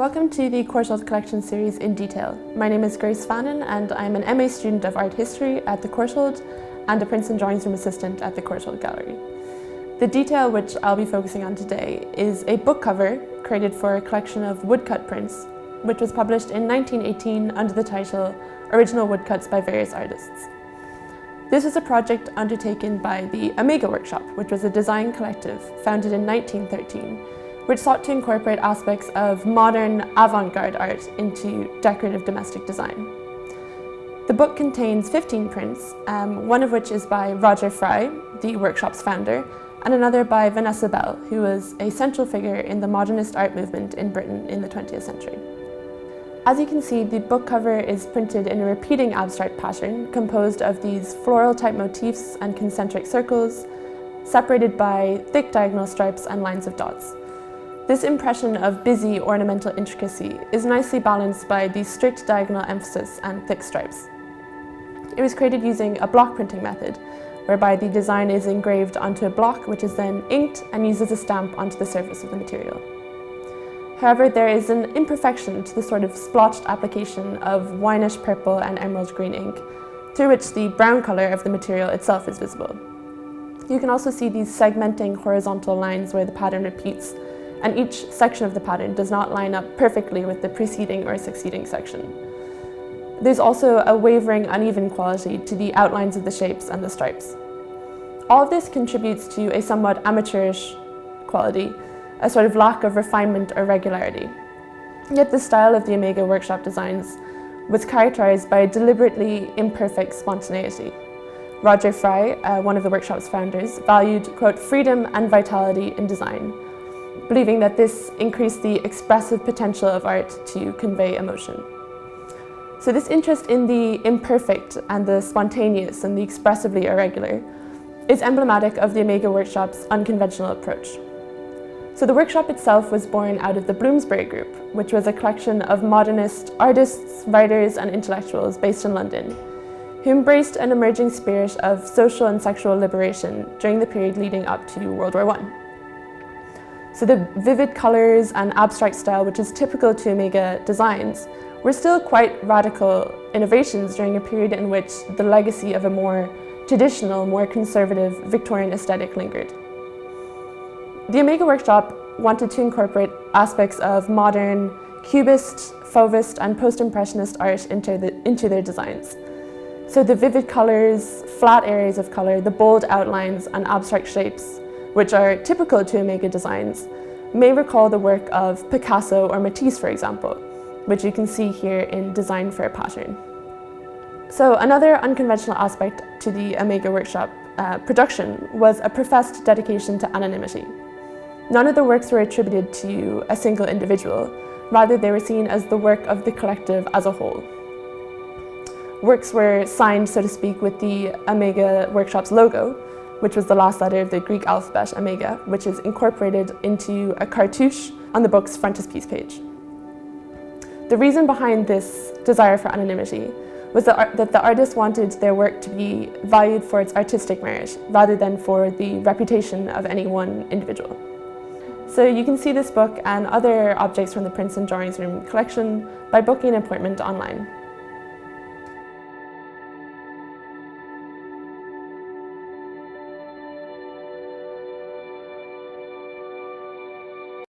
Welcome to the Courtauld collection series in detail. My name is Grace Fannon and I'm an MA student of art history at the Courtauld and a Princeton Drawings Room assistant at the Courtauld Gallery. The detail which I'll be focusing on today is a book cover created for a collection of woodcut prints, which was published in 1918 under the title Original Woodcuts by various artists. This was a project undertaken by the Omega Workshop, which was a design collective founded in 1913, which sought to incorporate aspects of modern avant-garde art into decorative domestic design. The book contains 15 prints, one of which is by Roger Fry, the workshop's founder, and another by Vanessa Bell, who was a central figure in the modernist art movement in Britain in the 20th century. As you can see, the book cover is printed in a repeating abstract pattern composed of these floral-type motifs and concentric circles, separated by thick diagonal stripes and lines of dots. This impression of busy ornamental intricacy is nicely balanced by the strict diagonal emphasis and thick stripes. It was created using a block printing method, whereby the design is engraved onto a block which is then inked and used as a stamp onto the surface of the material. However, there is an imperfection to the sort of splotched application of wineish purple and emerald green ink, through which the brown colour of the material itself is visible. You can also see these segmenting horizontal lines where the pattern repeats, and each section of the pattern does not line up perfectly with the preceding or succeeding section. There's also a wavering, uneven quality to the outlines of the shapes and the stripes. All of this contributes to a somewhat amateurish quality, a sort of lack of refinement or regularity. Yet the style of the Omega Workshop designs was characterized by a deliberately imperfect spontaneity. Roger Fry, one of the workshop's founders, valued, quote, freedom and vitality in design, believing that this increased the expressive potential of art to convey emotion. So this interest in the imperfect and the spontaneous and the expressively irregular is emblematic of the Omega Workshop's unconventional approach. So the workshop itself was born out of the Bloomsbury Group, which was a collection of modernist artists, writers and intellectuals based in London, who embraced an emerging spirit of social and sexual liberation during the period leading up to World War I. So the vivid colours and abstract style, which is typical to Omega designs, were still quite radical innovations during a period in which the legacy of a more traditional, more conservative Victorian aesthetic lingered. The Omega Workshop wanted to incorporate aspects of modern Cubist, Fauvist and Post-Impressionist art into their designs. So the vivid colours, flat areas of colour, the bold outlines and abstract shapes, which are typical to Omega designs, may recall the work of Picasso or Matisse, for example, which you can see here in Design for a Pattern. So another unconventional aspect to the Omega Workshop production was a professed dedication to anonymity. None of the works were attributed to a single individual, rather they were seen as the work of the collective as a whole. Works were signed, so to speak, with the Omega Workshop's logo, which was the last letter of the Greek alphabet, Omega, which is incorporated into a cartouche on the book's frontispiece page. The reason behind this desire for anonymity was that the artist wanted their work to be valued for its artistic merit, rather than for the reputation of any one individual. So you can see this book and other objects from the Princeton Drawings Room collection by booking an appointment online.